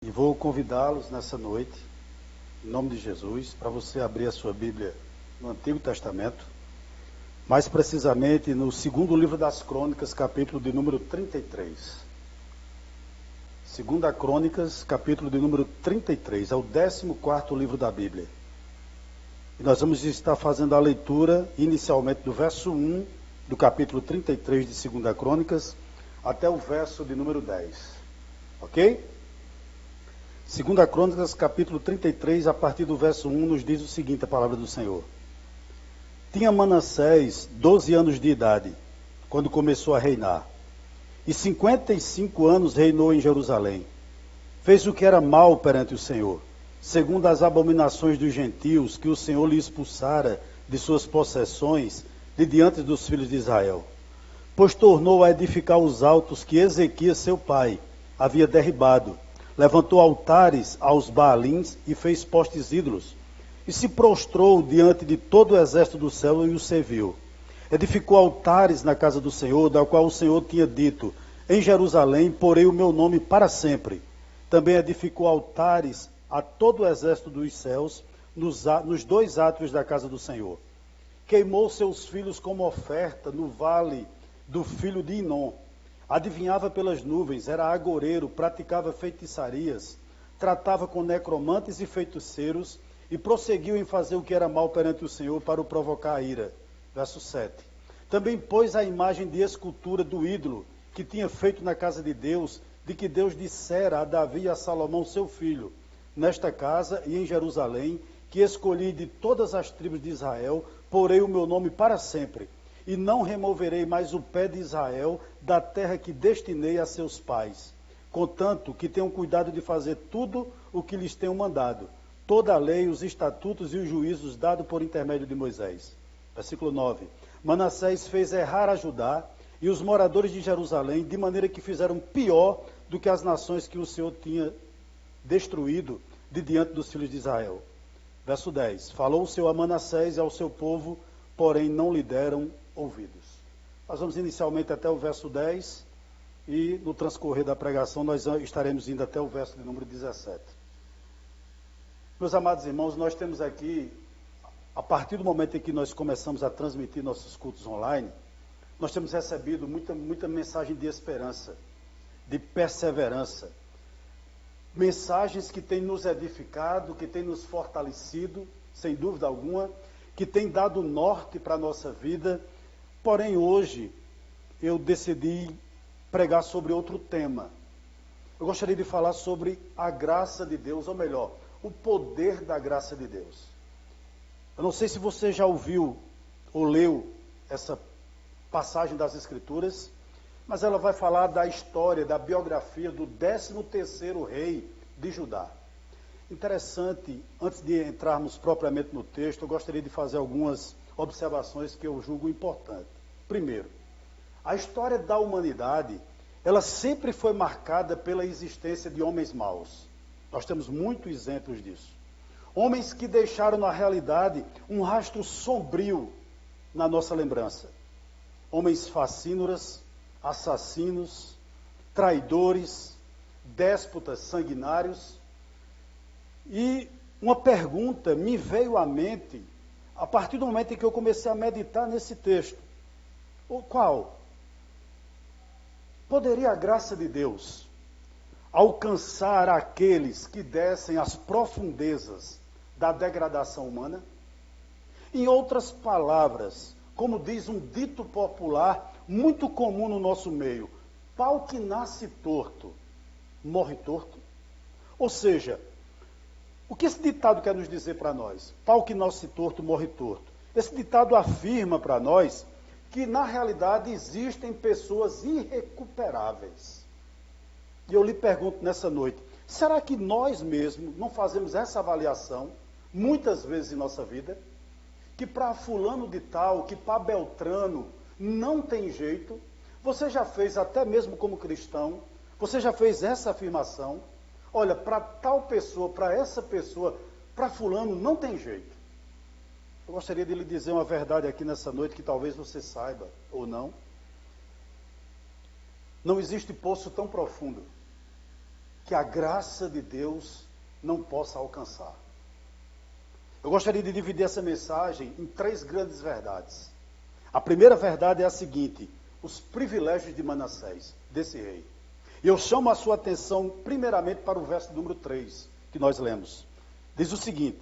E vou convidá-los nessa noite, em nome de Jesus, para você abrir a sua Bíblia no Antigo Testamento, mais precisamente no segundo livro das Crônicas, capítulo de número 33. Segunda Crônicas, capítulo de número 33, é o 14º livro da Bíblia. E nós vamos estar fazendo a leitura, inicialmente do verso 1 do capítulo 33 de Segunda Crônicas, até o verso de número 10. Ok? Segunda Crônicas, capítulo 33, a partir do verso 1, nos diz o seguinte, a palavra do Senhor. Tinha Manassés 12 anos de idade, quando começou a reinar, e 55 anos reinou em Jerusalém. Fez o que era mal perante o Senhor, segundo as abominações dos gentios, que o Senhor lhe expulsara de suas possessões, de diante dos filhos de Israel. Pois tornou a edificar os altos que Ezequias, seu pai, havia derribado. Levantou altares aos Baalins e fez postes ídolos, e se prostrou diante de todo o exército do céu e o serviu. Edificou altares na casa do Senhor, da qual o Senhor tinha dito, em Jerusalém porei o meu nome para sempre. Também edificou altares a todo o exército dos céus, nos dois átrios da casa do Senhor. Queimou seus filhos como oferta no vale do filho de Inom. Adivinhava pelas nuvens, era agoreiro, praticava feitiçarias, tratava com necromantes e feiticeiros, e prosseguiu em fazer o que era mal perante o Senhor para o provocar a ira. Verso 7. Também pôs a imagem de escultura do ídolo, que tinha feito na casa de Deus, de que Deus dissera a Davi e a Salomão, seu filho, nesta casa e em Jerusalém, que escolhi de todas as tribos de Israel, porei o meu nome para sempre. E não removerei mais o pé de Israel da terra que destinei a seus pais, contanto que tenham cuidado de fazer tudo o que lhes tenho mandado, toda a lei, os estatutos e os juízos dados por intermédio de Moisés. Versículo 9. Manassés fez errar a Judá e os moradores de Jerusalém, de maneira que fizeram pior do que as nações que o Senhor tinha destruído de diante dos filhos de Israel. Verso 10. Falou o Senhor a Manassés e ao seu povo, porém não lhe deram ouvidos. Nós vamos inicialmente até o verso 10 e no transcorrer da pregação nós estaremos indo até o verso de número 17. Meus amados irmãos, nós temos aqui, a partir do momento em que nós começamos a transmitir nossos cultos online, nós temos recebido muita mensagem de esperança, de perseverança, mensagens que têm nos edificado, que têm nos fortalecido, sem dúvida alguma, que têm dado norte para a nossa vida. Porém, hoje, eu decidi pregar sobre outro tema. Eu gostaria de falar sobre a graça de Deus, ou melhor, o poder da graça de Deus. Eu não sei se você já ouviu ou leu essa passagem das Escrituras, mas ela vai falar da história, da biografia do 13º rei de Judá. Interessante, antes de entrarmos propriamente no texto, eu gostaria de fazer algumas observações que eu julgo importantes. Primeiro, a história da humanidade, ela sempre foi marcada pela existência de homens maus. Nós temos muitos exemplos disso. Homens que deixaram na realidade um rastro sombrio na nossa lembrança. Homens facínoras, assassinos, traidores, déspotas sanguinários. E uma pergunta me veio à mente a partir do momento em que eu comecei a meditar nesse texto. O qual? Poderia a graça de Deus alcançar aqueles que descem às profundezas da degradação humana? Em outras palavras, como diz um dito popular muito comum no nosso meio, pau que nasce torto, morre torto? Ou seja, o que esse ditado quer nos dizer para nós? Pau que nasce torto, morre torto. Esse ditado afirma para nós que, na realidade, existem pessoas irrecuperáveis. E eu lhe pergunto nessa noite, será que nós mesmos não fazemos essa avaliação, muitas vezes em nossa vida? Que para fulano de tal, que para Beltrano, não tem jeito? Você já fez, até mesmo como cristão, você já fez essa afirmação? Olha, para tal pessoa, para essa pessoa, para fulano, não tem jeito. Eu gostaria de lhe dizer uma verdade aqui nessa noite, que talvez você saiba, ou não. Não existe poço tão profundo que a graça de Deus não possa alcançar. Eu gostaria de dividir essa mensagem em 3 grandes verdades. A primeira verdade é a seguinte: os privilégios de Manassés, desse rei. E eu chamo a sua atenção primeiramente para o verso número 3, que nós lemos. Diz o seguinte: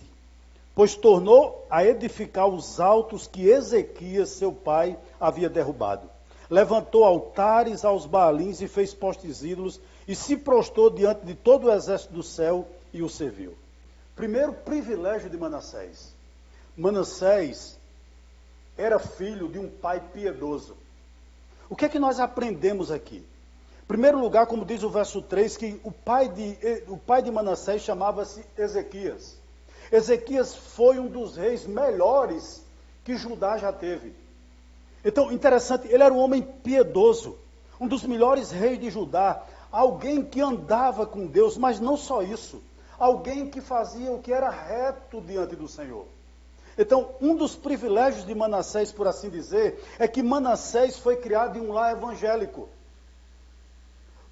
pois tornou a edificar os altos que Ezequias, seu pai, havia derrubado. Levantou altares aos Baalins e fez postes ídolos, e se prostrou diante de todo o exército do céu e o serviu. Primeiro privilégio de Manassés. Manassés era filho de um pai piedoso. O que é que nós aprendemos aqui? Em primeiro lugar, como diz o verso 3, que o pai de Manassés chamava-se Ezequias. Ezequias foi um dos reis melhores que Judá já teve. Então, interessante, ele era um homem piedoso, um dos melhores reis de Judá, alguém que andava com Deus, mas não só isso, alguém que fazia o que era reto diante do Senhor. Então, um dos privilégios de Manassés, por assim dizer, é que Manassés foi criado em um lar evangélico.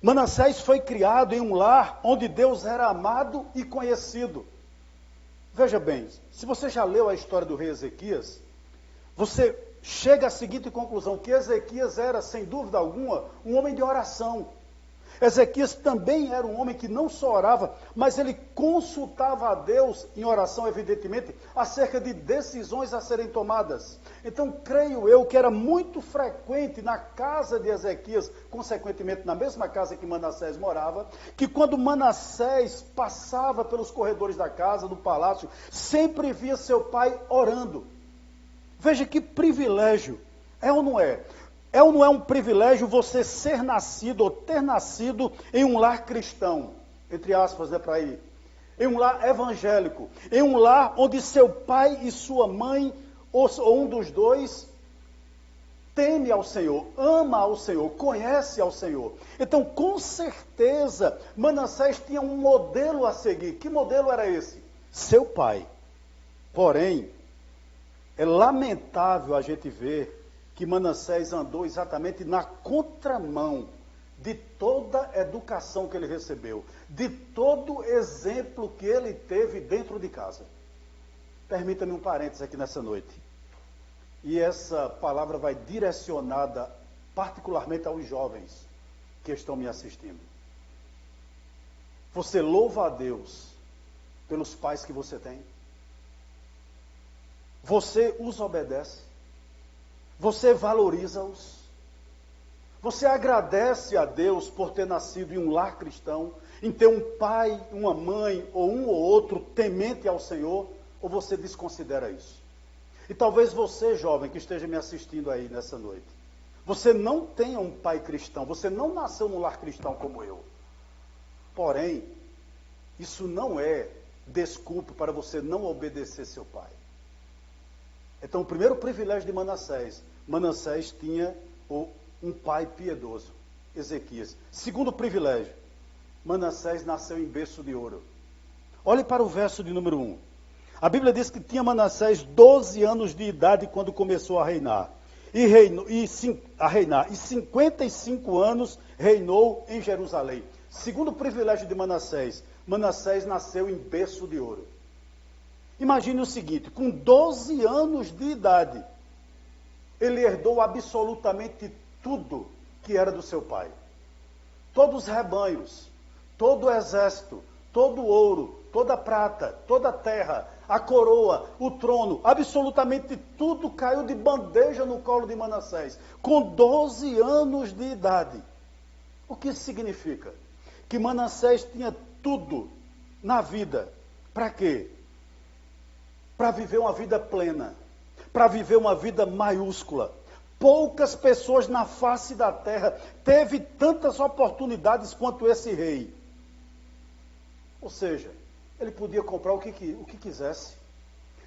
Manassés foi criado em um lar onde Deus era amado e conhecido. Veja bem, se você já leu a história do rei Ezequias, você chega à seguinte conclusão, que Ezequias era, sem dúvida alguma, um homem de oração. Ezequias também era um homem que não só orava, mas ele consultava a Deus em oração, evidentemente, acerca de decisões a serem tomadas. Então, creio eu que era muito frequente na casa de Ezequias, consequentemente na mesma casa que Manassés morava, que quando Manassés passava pelos corredores da casa, do palácio, sempre via seu pai orando. Veja que privilégio, é ou não é? É ou não é um privilégio você ser nascido ou ter nascido em um lar cristão, entre aspas, né, para ir, em um lar evangélico, em um lar onde seu pai e sua mãe, ou um dos dois, teme ao Senhor, ama ao Senhor, conhece ao Senhor. Então, com certeza, Manassés tinha um modelo a seguir. Que modelo era esse? Seu pai. Porém, é lamentável a gente ver que Manassés andou exatamente na contramão de toda a educação que ele recebeu, de todo exemplo que ele teve dentro de casa. Permita-me um parênteses aqui nessa noite. E essa palavra vai direcionada particularmente aos jovens que estão me assistindo. Você louva a Deus pelos pais que você tem? Você os obedece? Você valoriza-os? Você agradece a Deus por ter nascido em um lar cristão, em ter um pai, uma mãe, ou um ou outro temente ao Senhor, ou você desconsidera isso? E talvez você, jovem, que esteja me assistindo aí nessa noite, você não tenha um pai cristão, você não nasceu num lar cristão como eu. Porém, isso não é desculpa para você não obedecer seu pai. Então, o primeiro privilégio de Manassés, Manassés tinha um pai piedoso, Ezequias. Segundo privilégio, Manassés nasceu em berço de ouro. Olhe para o verso de número 1. A Bíblia diz que tinha Manassés 12 anos de idade quando começou a reinar. E 55 anos reinou em Jerusalém. Segundo privilégio de Manassés, Manassés nasceu em berço de ouro. Imagine o seguinte, com 12 anos de idade, ele herdou absolutamente tudo que era do seu pai. Todos os rebanhos, todo o exército, todo o ouro, toda a prata, toda a terra, a coroa, o trono, absolutamente tudo caiu de bandeja no colo de Manassés, com 12 anos de idade. O que isso significa? Que Manassés tinha tudo na vida. Para quê? Para viver uma vida plena, para viver uma vida maiúscula. Poucas pessoas na face da terra teve tantas oportunidades quanto esse rei. Ou seja, ele podia comprar o que quisesse.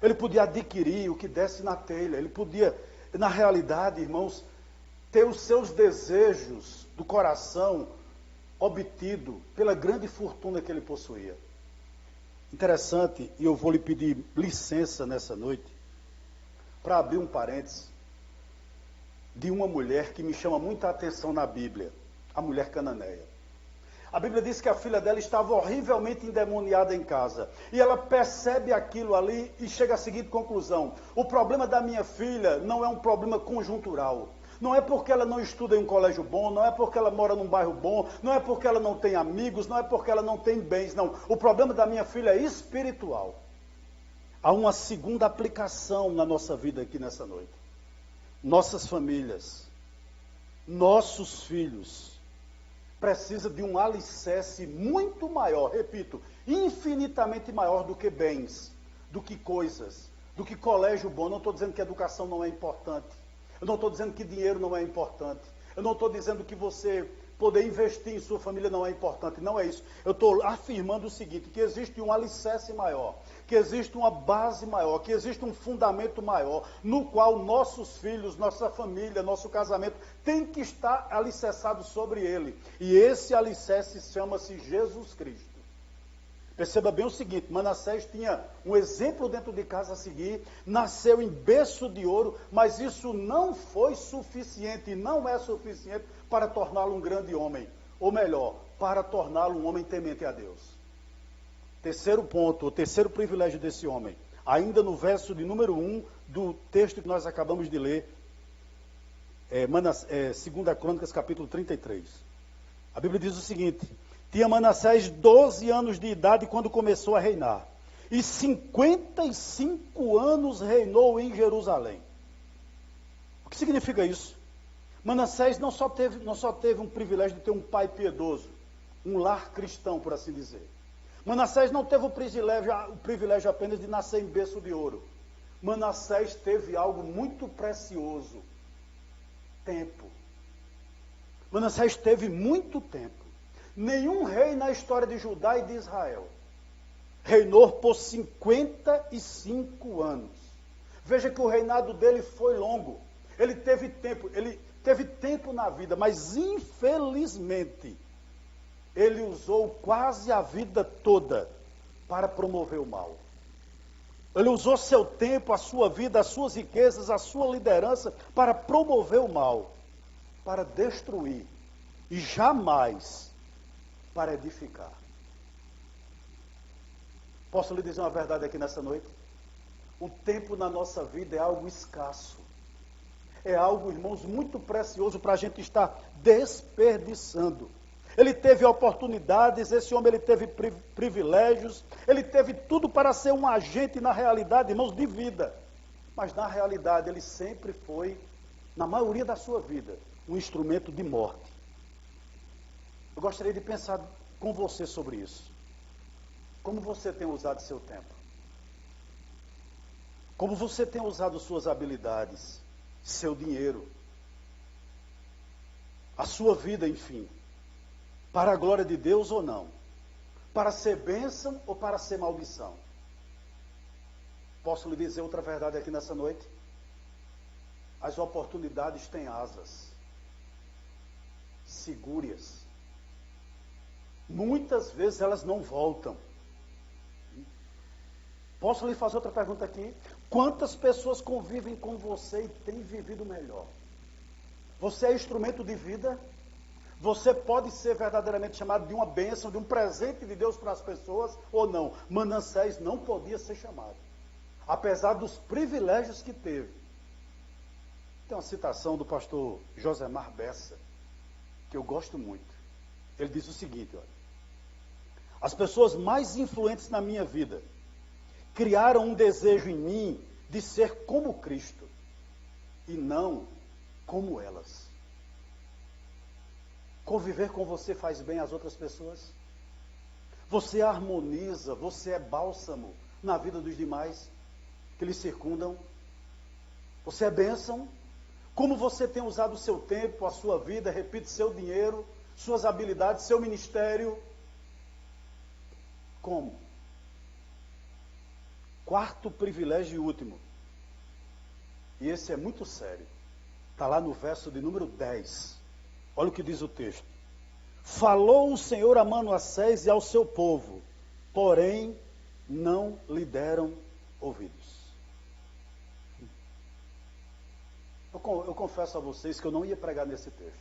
Ele podia adquirir o que desse na telha. Ele podia, na realidade, irmãos, ter os seus desejos do coração obtido pela grande fortuna que ele possuía. Interessante, e eu vou lhe pedir licença nessa noite, para abrir um parênteses, de uma mulher que me chama muita atenção na Bíblia, a mulher cananeia. A Bíblia diz que a filha dela estava horrivelmente endemoniada em casa. E ela percebe aquilo ali e chega à seguinte conclusão: o problema da minha filha não é um problema conjuntural. Não é porque ela não estuda em um colégio bom, não é porque ela mora num bairro bom, não é porque ela não tem amigos, não é porque ela não tem bens, não. O problema da minha filha é espiritual. Há uma segunda aplicação na nossa vida aqui nessa noite. Nossas famílias, nossos filhos, precisam de um alicerce muito maior, repito, infinitamente maior do que bens, do que coisas, do que colégio bom. Eu não estou dizendo que educação não é importante. Eu não estou dizendo que dinheiro não é importante. Eu não estou dizendo que você poder investir em sua família não é importante. Não é isso. Eu estou afirmando o seguinte, que existe um alicerce maior, que existe uma base maior, que existe um fundamento maior, no qual nossos filhos, nossa família, nosso casamento tem que estar alicerçado sobre ele. E esse alicerce chama-se Jesus Cristo. Perceba bem o seguinte, Manassés tinha um exemplo dentro de casa a seguir, nasceu em berço de ouro, mas isso não foi suficiente, não é suficiente para torná-lo um grande homem, ou melhor, para torná-lo um homem temente a Deus. Terceiro ponto, o terceiro privilégio desse homem, ainda no verso de número 1 do texto que nós acabamos de ler, 2 Crônicas, capítulo 33. A Bíblia diz o seguinte: tinha Manassés 12 anos de idade quando começou a reinar, e 55 anos reinou em Jerusalém. O que significa isso? Manassés não só teve um privilégio de ter um pai piedoso, um lar cristão, por assim dizer. Manassés não teve o privilégio apenas de nascer em berço de ouro. Manassés teve algo muito precioso: tempo. Manassés teve muito tempo. Nenhum rei na história de Judá e de Israel reinou por 55 anos. Veja que o reinado dele foi longo. Ele teve tempo na vida, mas infelizmente ele usou quase a vida toda para promover o mal. Ele usou seu tempo, a sua vida, as suas riquezas, a sua liderança para promover o mal, para destruir, e jamais para edificar. Posso lhe dizer uma verdade aqui nessa noite? O tempo na nossa vida é algo escasso. É algo, irmãos, muito precioso para a gente estar desperdiçando. Ele teve oportunidades, esse homem ele teve privilégios, ele teve tudo para ser um agente na realidade, irmãos, de vida. Mas na realidade ele sempre foi, na maioria da sua vida, um instrumento de morte. Eu gostaria de pensar com você sobre isso. Como você tem usado seu tempo? Como você tem usado suas habilidades, seu dinheiro, a sua vida, enfim, para a glória de Deus ou não? Para ser bênção ou para ser maldição? Posso lhe dizer outra verdade aqui nessa noite? As oportunidades têm asas. Segure-as. Muitas vezes elas não voltam. Posso lhe fazer outra pergunta aqui? Quantas pessoas convivem com você e têm vivido melhor? Você é instrumento de vida? Você pode ser verdadeiramente chamado de uma bênção, de um presente de Deus para as pessoas ou não? Manassés não podia ser chamado, apesar dos privilégios que teve. Tem uma citação do pastor Josemar Bessa, que eu gosto muito. Ele diz o seguinte, olha: as pessoas mais influentes na minha vida criaram um desejo em mim de ser como Cristo e não como elas. Conviver com você faz bem às outras pessoas? Você harmoniza, você é bálsamo na vida dos demais que lhe circundam? Você é bênção? Como você tem usado o seu tempo, a sua vida, repito, seu dinheiro, suas habilidades, seu ministério? Como? Quarto privilégio e último. E esse é muito sério. Está lá no verso de número 10. Olha o que diz o texto. Falou o Senhor a Manassés e ao seu povo, porém não lhe deram ouvidos. Eu confesso a vocês que eu não ia pregar nesse texto.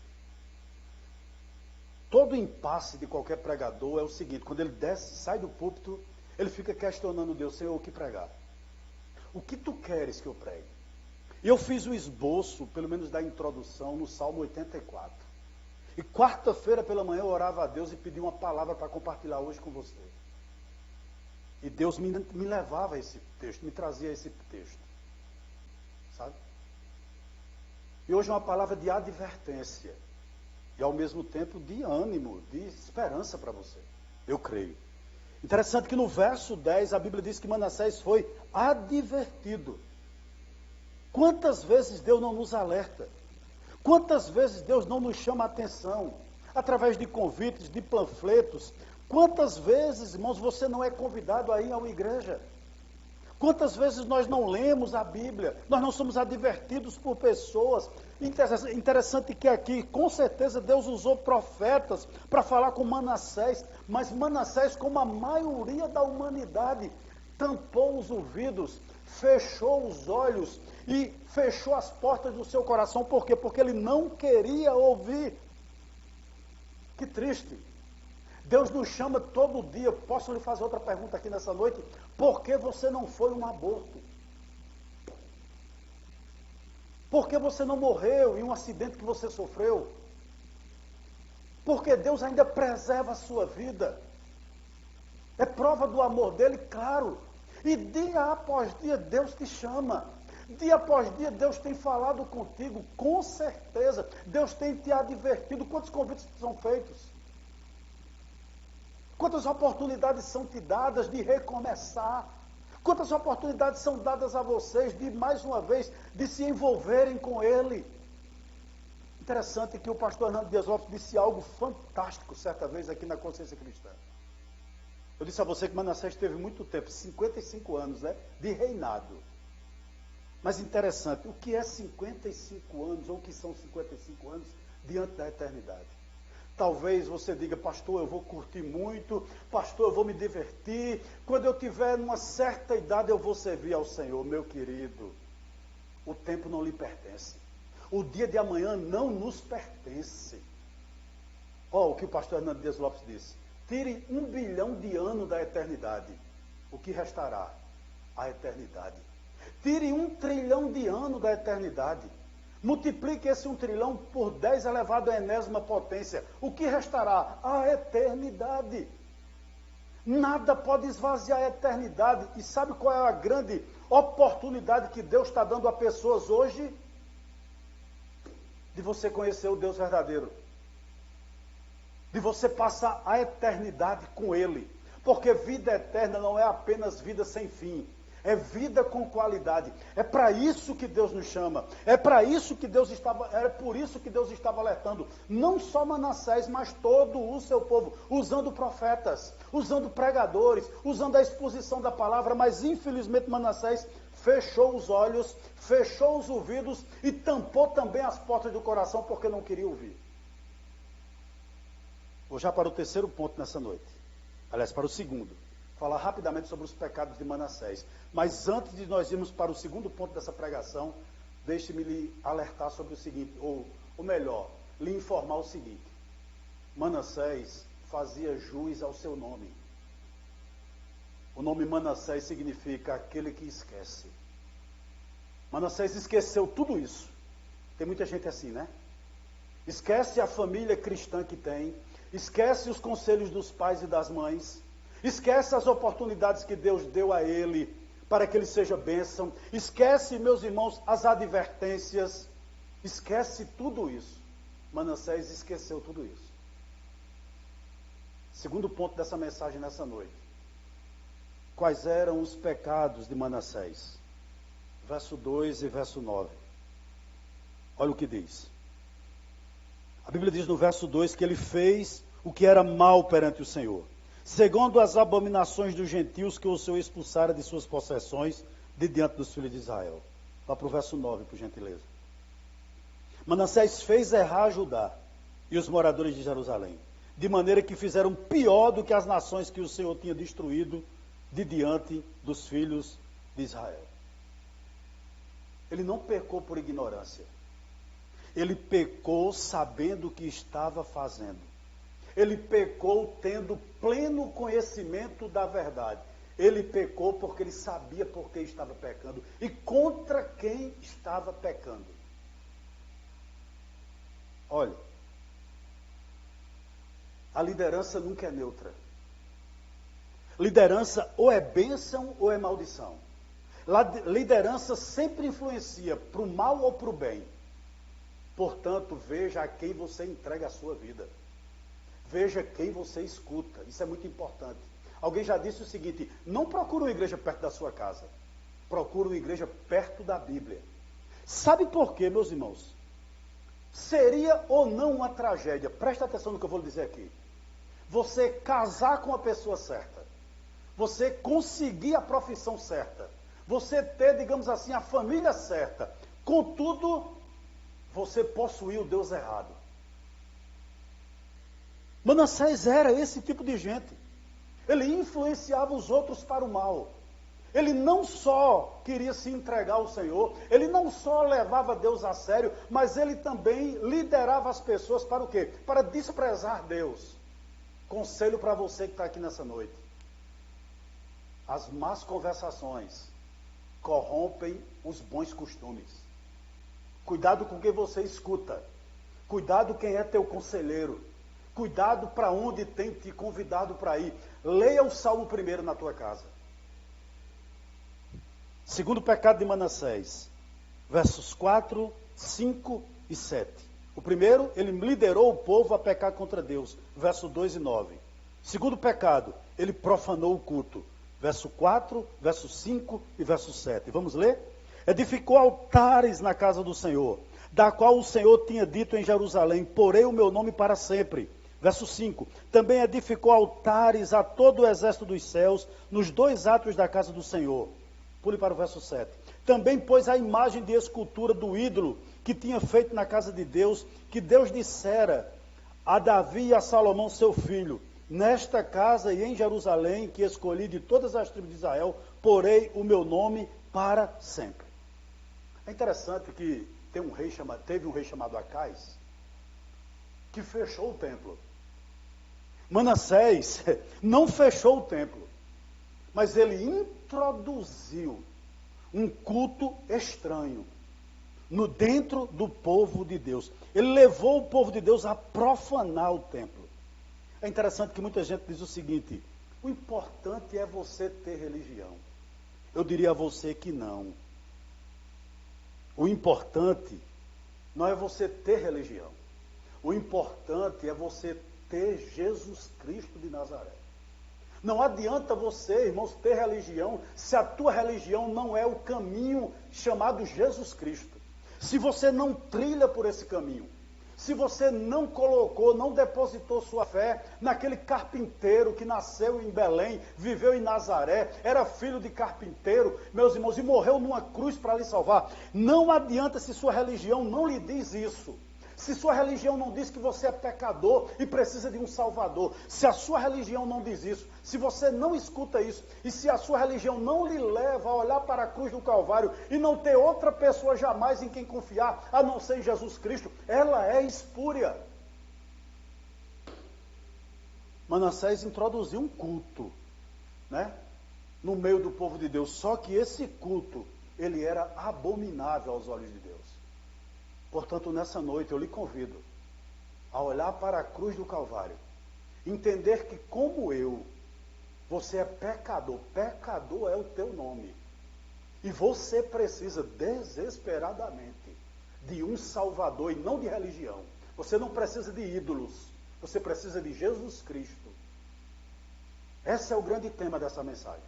Todo impasse de qualquer pregador é o seguinte: quando ele desce, sai do púlpito, ele fica questionando Deus: Senhor, o que pregar? O que tu queres que eu pregue? E eu fiz o esboço, pelo menos da introdução, no Salmo 84. E quarta-feira pela manhã eu orava a Deus e pedi uma palavra para compartilhar hoje com você. E Deus me levava a esse texto, me trazia esse texto. Sabe? E hoje é uma palavra de advertência. E ao mesmo tempo de ânimo, de esperança para você. Eu creio. Interessante que no verso 10 a Bíblia diz que Manassés foi advertido. Quantas vezes Deus não nos alerta? Quantas vezes Deus não nos chama a atenção? Através de convites, de panfletos. Quantas vezes, irmãos, você não é convidado a ir a uma igreja? Quantas vezes nós não lemos a Bíblia, nós não somos advertidos por pessoas. Interessante que aqui, com certeza, Deus usou profetas para falar com Manassés, mas Manassés, como a maioria da humanidade, tampou os ouvidos, fechou os olhos e fechou as portas do seu coração. Por quê? Porque ele não queria ouvir. Que triste. Deus nos chama todo dia. Posso lhe fazer outra pergunta aqui nessa noite? Por que você não foi um aborto? Por que você não morreu em um acidente que você sofreu? Porque Deus ainda preserva a sua vida. É prova do amor dele, claro. E dia após dia Deus te chama. Dia após dia Deus tem falado contigo, com certeza. Deus tem te advertido. Quantos convites são feitos? Quantas oportunidades são te dadas de recomeçar? Quantas oportunidades são dadas a vocês de, mais uma vez, de se envolverem com Ele? Interessante que o pastor Hernando Dias Lopes disse algo fantástico certa vez aqui na Consciência Cristã. Eu disse a você que Manassés teve muito tempo, 55 anos, né, de reinado. Mas interessante, o que é 55 anos, ou o que são 55 anos diante da eternidade? Talvez você diga: pastor, eu vou curtir muito, pastor, eu vou me divertir, quando eu tiver numa certa idade eu vou servir ao Senhor. Meu querido, o tempo não lhe pertence, o dia de amanhã não nos pertence. O que o pastor Hernando Dias Lopes disse: tire 1 bilhão de anos da eternidade, o que restará? A eternidade. Tire 1 trilhão de anos da eternidade, multiplique esse 1 trilhão por 10 elevado à enésima potência. O que restará? A eternidade. Nada pode esvaziar a eternidade. E sabe qual é a grande oportunidade que Deus está dando a pessoas hoje? De você conhecer o Deus verdadeiro. De você passar a eternidade com Ele. Porque vida eterna não é apenas vida sem fim. É vida com qualidade. É para isso que Deus nos chama. É para isso que Deus estava, é por isso que Deus estava alertando, não só Manassés, mas todo o seu povo, usando profetas, usando pregadores, usando a exposição da palavra. Mas infelizmente Manassés fechou os olhos, fechou os ouvidos e tampou também as portas do coração, porque não queria ouvir. Vou já para o terceiro ponto nessa noite. Aliás, para o segundo. Falar rapidamente sobre os pecados de Manassés. Mas antes de nós irmos para o segundo ponto dessa pregação, deixe-me lhe alertar sobre o seguinte, ou melhor, lhe informar o seguinte: Manassés fazia jus ao seu nome. O nome Manassés significa aquele que esquece. Manassés esqueceu tudo isso. Tem muita gente assim, né? Esquece a família cristã que tem, esquece os conselhos dos pais e das mães, esquece as oportunidades que Deus deu a ele para que ele seja bênção. Esquece, meus irmãos, as advertências. Esquece tudo isso. Manassés esqueceu tudo isso. Segundo ponto dessa mensagem nessa noite. Quais eram os pecados de Manassés? Verso 2 e verso 9. Olha o que diz. A Bíblia diz no verso 2 que ele fez o que era mal perante o Senhor, segundo as abominações dos gentios que o Senhor expulsara de suas possessões de diante dos filhos de Israel. Vá para o verso 9, por gentileza. Manassés fez errar Judá e os moradores de Jerusalém, de maneira que fizeram pior do que as nações que o Senhor tinha destruído de diante dos filhos de Israel. Ele não pecou por ignorância. Ele pecou sabendo o que estava fazendo. Ele pecou tendo pleno conhecimento da verdade. Ele pecou porque ele sabia por que estava pecando e contra quem estava pecando. Olha, a liderança nunca é neutra. Liderança ou é bênção ou é maldição. Liderança sempre influencia para o mal ou para o bem. Portanto, veja a quem você entrega a sua vida. Veja quem você escuta. Isso é muito importante. Alguém já disse o seguinte: não procure uma igreja perto da sua casa. Procure uma igreja perto da Bíblia. Sabe por quê, meus irmãos? Seria ou não uma tragédia, presta atenção no que eu vou lhe dizer aqui, você casar com a pessoa certa, você conseguir a profissão certa, você ter, digamos assim, a família certa, contudo, você possuir o Deus errado. Manassés era esse tipo de gente. Ele influenciava os outros para o mal. Ele não só queria se entregar ao Senhor, ele não só levava Deus a sério, mas ele também liderava as pessoas para o quê? Para desprezar Deus. Conselho para você que está aqui nessa noite. As más conversações corrompem os bons costumes. Cuidado com quem você escuta. Cuidado quem é teu conselheiro. Cuidado para onde tem te convidado para ir. Leia o Salmo 1 na tua casa. Segundo pecado de Manassés, versos 4, 5 e 7. O primeiro, ele liderou o povo a pecar contra Deus, verso 2 e 9. Segundo pecado, ele profanou o culto, verso 4, verso 5 e verso 7. Vamos ler? Edificou altares na casa do Senhor, da qual o Senhor tinha dito em Jerusalém: porei o meu nome para sempre. Verso 5, também edificou altares a todo o exército dos céus, nos dois átrios da casa do Senhor. Pule para o verso 7. Também pôs a imagem de escultura do ídolo que tinha feito na casa de Deus, que Deus dissera a Davi e a Salomão seu filho: nesta casa e em Jerusalém, que escolhi de todas as tribos de Israel, porei o meu nome para sempre. É interessante que teve um rei chamado Acais, que fechou o templo. Manassés não fechou o templo, mas ele introduziu um culto estranho dentro do povo de Deus. Ele levou o povo de Deus a profanar o templo. É interessante que muita gente diz o seguinte: o importante é você ter religião. Eu diria a você que não. O importante não é você ter religião. O importante é você ter Jesus Cristo de Nazaré. Não adianta você, irmãos, ter religião se a tua religião não é o caminho chamado Jesus Cristo. Se você não trilha por esse caminho, se você não colocou, não depositou sua fé naquele carpinteiro que nasceu em Belém, viveu em Nazaré, era filho de carpinteiro, meus irmãos, e morreu numa cruz para lhe salvar. Não adianta se sua religião não lhe diz isso. Se sua religião não diz que você é pecador e precisa de um salvador, se a sua religião não diz isso, se você não escuta isso, e se a sua religião não lhe leva a olhar para a cruz do Calvário e não ter outra pessoa jamais em quem confiar, a não ser em Jesus Cristo, ela é espúria. Manassés introduziu um culto, né, no meio do povo de Deus, só que esse culto, ele era abominável aos olhos de Deus. Portanto, nessa noite eu lhe convido a olhar para a cruz do Calvário, entender que, como eu, você é pecador, pecador é o teu nome, e você precisa desesperadamente de um Salvador e não de religião. Você não precisa de ídolos, você precisa de Jesus Cristo. Esse é o grande tema dessa mensagem.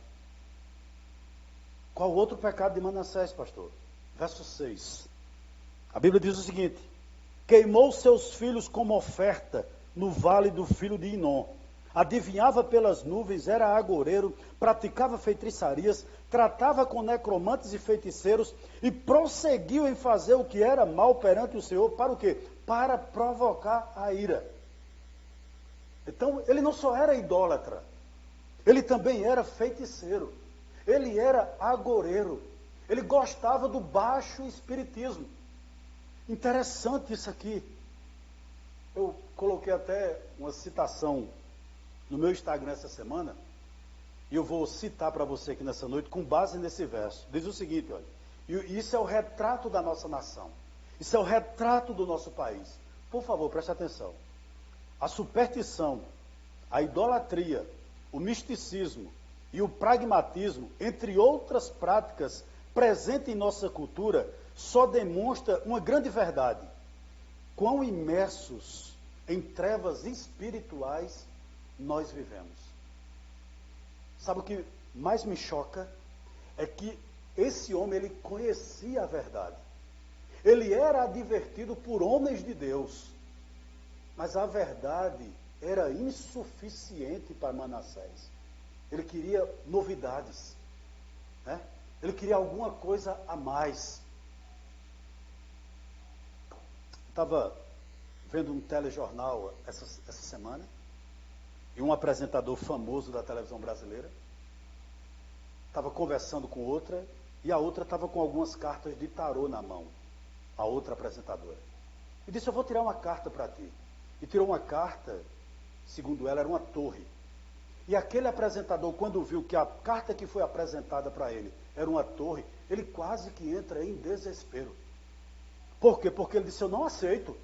Qual outro pecado de Manassés, pastor? Verso 6. A Bíblia diz o seguinte: queimou seus filhos como oferta no vale do filho de Inom. Adivinhava pelas nuvens, era agoureiro, praticava feitiçarias, tratava com necromantes e feiticeiros e prosseguiu em fazer o que era mal perante o Senhor. Para o quê? Para provocar a ira. Então, ele não só era idólatra, ele também era feiticeiro. Ele era agoureiro. Ele gostava do baixo espiritismo. Interessante isso aqui. Eu coloquei até uma citação no meu Instagram essa semana, e eu vou citar para você aqui nessa noite, com base nesse verso. Diz o seguinte, olha, e isso é o retrato da nossa nação, isso é o retrato do nosso país. Por favor, preste atenção. A superstição, a idolatria, o misticismo e o pragmatismo, entre outras práticas presentes em nossa cultura, só demonstra uma grande verdade: quão imersos em trevas espirituais nós vivemos. Sabe o que mais me choca? É que esse homem, ele conhecia a verdade. Ele era advertido por homens de Deus. Mas a verdade era insuficiente para Manassés. Ele queria novidades, né? Ele queria alguma coisa a mais. Estava vendo um telejornal essa semana, e um apresentador famoso da televisão brasileira estava conversando com outra, e a outra estava com algumas cartas de tarô na mão, a outra apresentadora. E disse: eu vou tirar uma carta para ti. E tirou uma carta, segundo ela, era uma torre. E aquele apresentador, quando viu que a carta que foi apresentada para ele era uma torre, ele quase que entra em desespero. Por quê? Porque ele disse: eu não aceito.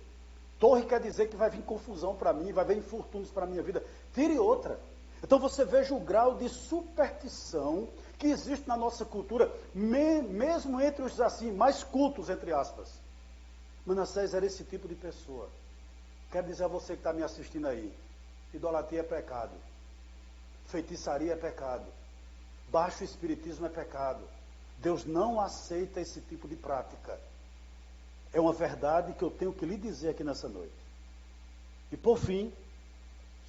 Torre quer dizer que vai vir confusão para mim, vai vir infortúnios para a minha vida. Tire outra. Então você veja o grau de superstição que existe na nossa cultura, mesmo entre os assim, mais cultos, entre aspas. Manassés era esse tipo de pessoa. Quero dizer a você que está me assistindo aí: idolatria é pecado, feitiçaria é pecado, baixo espiritismo é pecado. Deus não aceita esse tipo de prática. É uma verdade que eu tenho que lhe dizer aqui nessa noite. E por fim,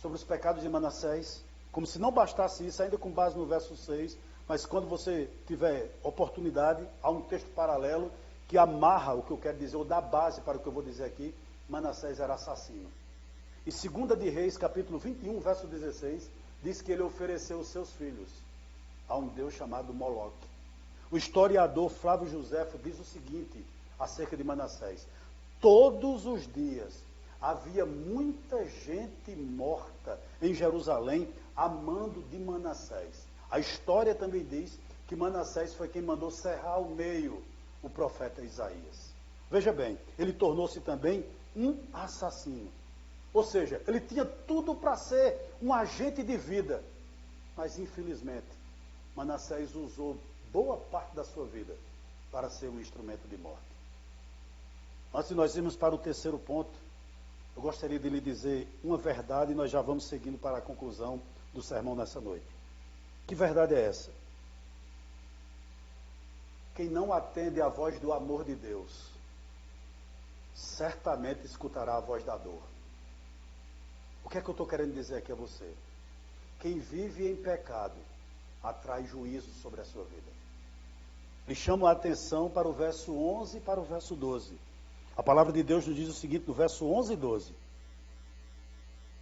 sobre os pecados de Manassés, como se não bastasse isso, ainda com base no verso 6, mas quando você tiver oportunidade, há um texto paralelo que amarra o que eu quero dizer, ou dá base para o que eu vou dizer aqui. Manassés era assassino. E 2 de Reis, capítulo 21, verso 16, diz que ele ofereceu os seus filhos a um deus chamado Moloque. O historiador Flávio Joséfo diz o seguinte acerca de Manassés: todos os dias havia muita gente morta em Jerusalém a mando de Manassés. A história também diz que Manassés foi quem mandou serrar ao meio o profeta Isaías. Veja bem, ele tornou-se também um assassino. Ou seja, ele tinha tudo para ser um agente de vida. Mas infelizmente, Manassés usou boa parte da sua vida para ser um instrumento de morte. Antes de nós irmos para o terceiro ponto, eu gostaria de lhe dizer uma verdade, e nós já vamos seguindo para a conclusão do sermão nessa noite. Que verdade é essa? Quem não atende à voz do amor de Deus, certamente escutará a voz da dor. O que é que eu estou querendo dizer aqui a você? Quem vive em pecado atrai juízo sobre a sua vida. Lhe chamo a atenção para o verso 11 e para o verso 12. A palavra de Deus nos diz o seguinte, no verso 11 e 12.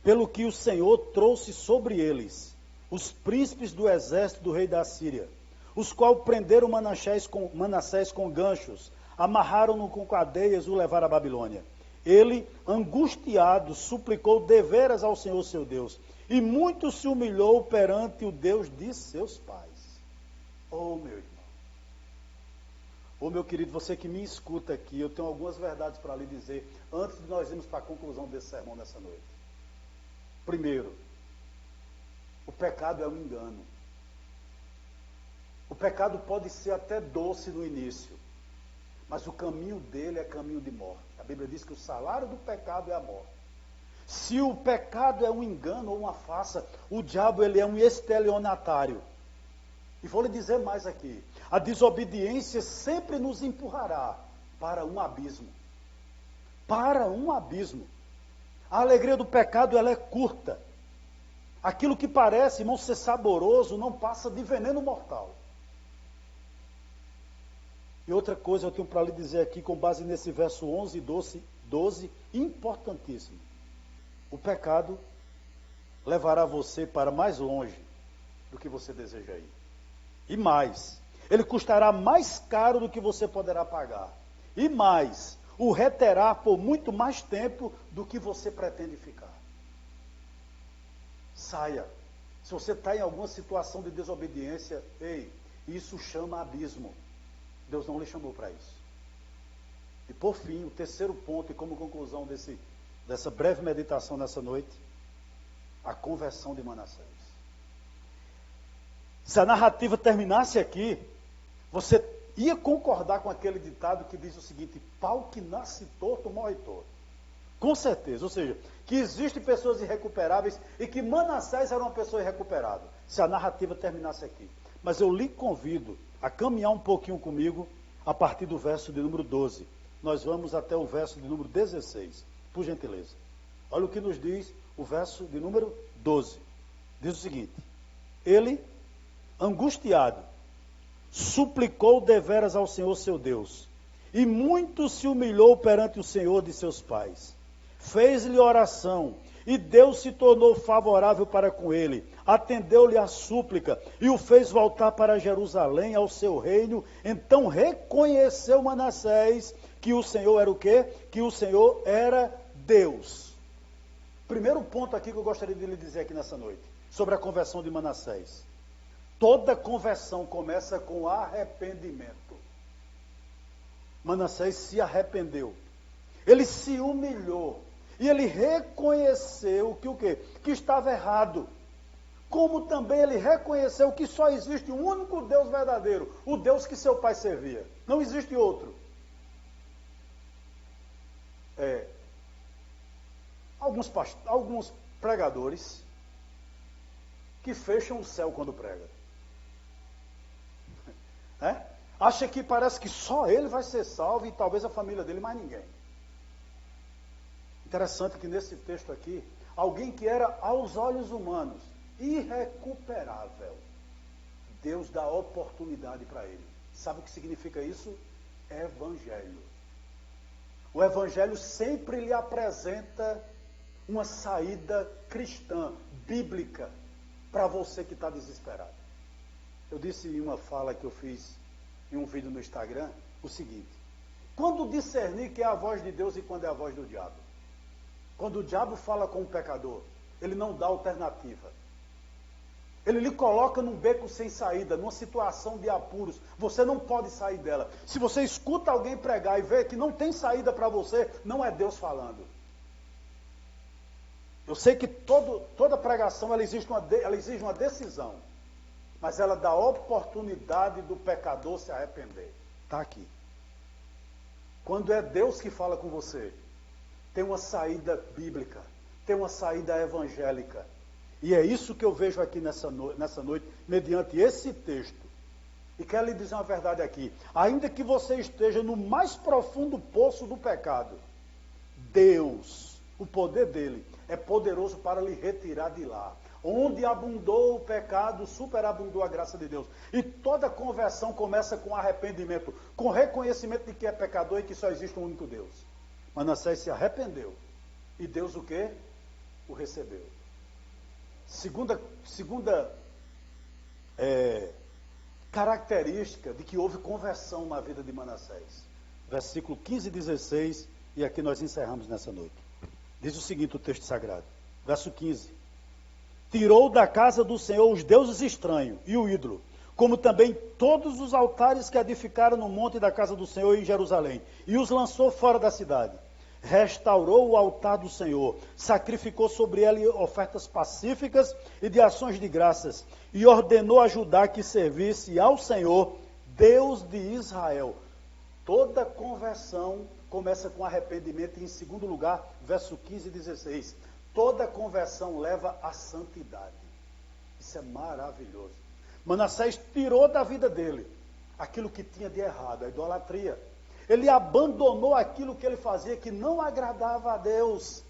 Pelo que o Senhor trouxe sobre eles os príncipes do exército do rei da Síria, os quais prenderam Manassés com ganchos, amarraram-no com cadeias e o levaram à Babilônia. Ele, angustiado, suplicou deveras ao Senhor seu Deus, e muito se humilhou perante o Deus de seus pais. Oh, meu irmão. Oh, meu querido, você que me escuta aqui, eu tenho algumas verdades para lhe dizer, antes de nós irmos para a conclusão desse sermão nessa noite. Primeiro, o pecado é um engano. O pecado pode ser até doce no início, mas o caminho dele é caminho de morte. A Bíblia diz que o salário do pecado é a morte. Se o pecado é um engano ou uma farsa, o diabo ele é um estelionatário. E vou lhe dizer mais aqui: a desobediência sempre nos empurrará para um abismo. Para um abismo. A alegria do pecado ela é curta. Aquilo que parece, irmão, ser saboroso, não passa de veneno mortal. E outra coisa eu tenho para lhe dizer aqui, com base nesse verso 11 e 12, importantíssimo. O pecado levará você para mais longe do que você deseja ir. E mais, ele custará mais caro do que você poderá pagar. E mais, o reterá por muito mais tempo do que você pretende ficar. Saia. Se você está em alguma situação de desobediência, ei, isso chama abismo. Deus não lhe chamou para isso. E por fim, o terceiro ponto, e como conclusão dessa breve meditação nessa noite, a conversão de Manassés. Se a narrativa terminasse aqui, você ia concordar com aquele ditado que diz o seguinte: pau que nasce torto, morre torto. Com certeza, ou seja, que existem pessoas irrecuperáveis e que Manassés era uma pessoa irrecuperável, se a narrativa terminasse aqui. Mas eu lhe convido a caminhar um pouquinho comigo a partir do verso de número 12. Nós vamos até o verso de número 16, por gentileza. Olha o que nos diz o verso de número 12. Diz o seguinte: ele, angustiado, suplicou deveras ao Senhor seu Deus, e muito se humilhou perante o Senhor de seus pais. Fez-lhe oração, e Deus se tornou favorável para com ele, atendeu-lhe a súplica, e o fez voltar para Jerusalém, ao seu reino. Então reconheceu Manassés que o Senhor era o quê? Que o Senhor era Deus. Primeiro ponto aqui que eu gostaria de lhe dizer aqui nessa noite, sobre a conversão de Manassés. Toda conversão começa com arrependimento. Manassés se arrependeu. Ele se humilhou. E ele reconheceu que o quê? Que estava errado. Como também ele reconheceu que só existe um único Deus verdadeiro, o Deus que seu pai servia. Não existe outro. Alguns pregadores que fecham o céu quando pregam. Acha que parece que só ele vai ser salvo e talvez a família dele, mais ninguém. Interessante que nesse texto aqui, alguém que era aos olhos humanos irrecuperável, Deus dá oportunidade para ele. Sabe o que significa isso? Evangelho. O Evangelho sempre lhe apresenta uma saída cristã, bíblica, para você que está desesperado. Eu disse em uma fala que eu fiz em um vídeo no Instagram, o seguinte: quando discernir que é a voz de Deus e quando é a voz do diabo? Quando o diabo fala com o pecador, ele não dá alternativa. Ele lhe coloca num beco sem saída, numa situação de apuros. Você não pode sair dela. Se você escuta alguém pregar e vê que não tem saída para você, não é Deus falando. Eu sei que toda pregação ela exige uma decisão, mas ela dá oportunidade do pecador se arrepender. Está aqui. Quando é Deus que fala com você, tem uma saída bíblica, tem uma saída evangélica. E é isso que eu vejo aqui nessa noite, mediante esse texto. E quero lhe dizer uma verdade aqui: ainda que você esteja no mais profundo poço do pecado, Deus, o poder dele, é poderoso para lhe retirar de lá. Onde abundou o pecado, superabundou a graça de Deus. E toda conversão começa com arrependimento, com reconhecimento de que é pecador e que só existe um único Deus. Manassés se arrependeu. E Deus o quê? O recebeu. Segunda característica de que houve conversão na vida de Manassés. Versículo 15 e 16, e aqui nós encerramos nessa noite. Diz o seguinte o texto sagrado. Verso 15. Tirou da casa do Senhor os deuses estranhos e o ídolo, como também todos os altares que edificaram no monte da casa do Senhor em Jerusalém, e os lançou fora da cidade. Restaurou o altar do Senhor, sacrificou sobre ele ofertas pacíficas e de ações de graças, e ordenou a Judá que servisse ao Senhor, Deus de Israel. Toda conversão começa com arrependimento, e em segundo lugar, verso 15 e 16, toda conversão leva à santidade. Isso é maravilhoso. Manassés tirou da vida dele aquilo que tinha de errado, a idolatria. Ele abandonou aquilo que ele fazia que não agradava a Deus,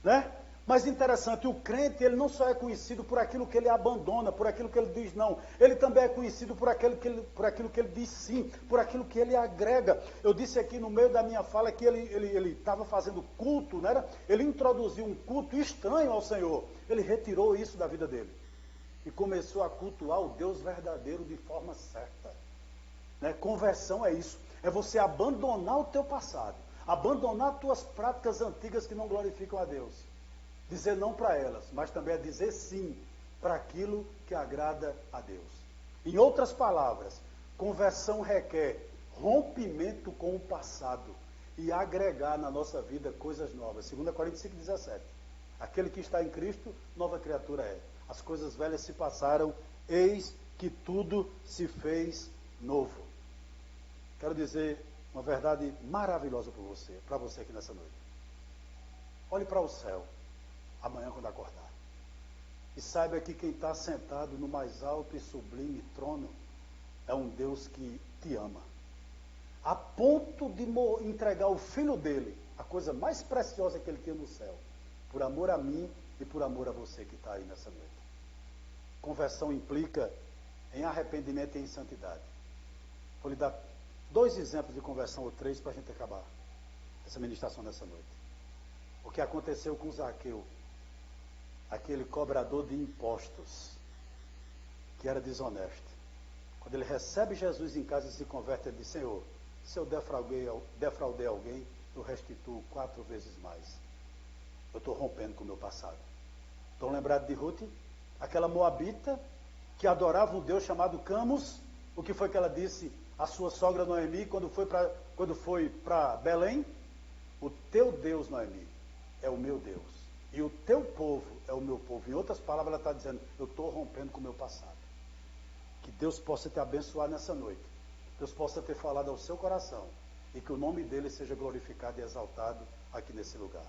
né? Mas interessante, o crente, ele não só é conhecido por aquilo que ele abandona, por aquilo que ele diz não, ele também é conhecido por aquilo que ele diz sim, por aquilo que ele agrega. Eu disse aqui no meio da minha fala que ele estava fazendo culto, né? Ele introduziu um culto estranho ao Senhor, ele retirou isso da vida dele e começou a cultuar o Deus verdadeiro de forma certa, né? Conversão é isso. É você abandonar o teu passado, Abandonar tuas práticas antigas que não glorificam a Deus. Dizer não para elas, mas também é dizer sim para aquilo que agrada a Deus. Em outras palavras, conversão requer rompimento com o passado e agregar na nossa vida coisas novas. 2 Coríntios 5,17. Aquele que está em Cristo, nova criatura é. As coisas velhas se passaram, eis que tudo se fez novo. Quero dizer uma verdade maravilhosa para você aqui nessa noite. Olhe para o céu, amanhã quando acordar. E saiba que quem está sentado no mais alto e sublime trono é um Deus que te ama. A ponto de entregar o filho dele, a coisa mais preciosa que ele tinha no céu, por amor a mim e por amor a você que está aí nessa noite. Conversão implica em arrependimento e em santidade. Vou lhe dar 2 exemplos de conversão, ou 3, para a gente acabar essa ministração nessa noite. O que aconteceu com Zaqueu, aquele cobrador de impostos, que era desonesto. Quando ele recebe Jesus em casa e se converte, ele diz: Senhor, se eu defraudei alguém, eu restituo 4 vezes mais. Eu estou rompendo com o meu passado. Estão lembrados de Ruth? Aquela moabita que adorava um Deus chamado Camus. O que foi que ela disse à sua sogra Noemi quando foi para Belém? O teu Deus, Noemi, é o meu Deus. E o teu povo é o meu povo. Em outras palavras, ela está dizendo: eu estou rompendo com o meu passado. Que Deus possa te abençoar nessa noite. Deus possa ter falado ao seu coração. E que o nome dele seja glorificado e exaltado aqui nesse lugar.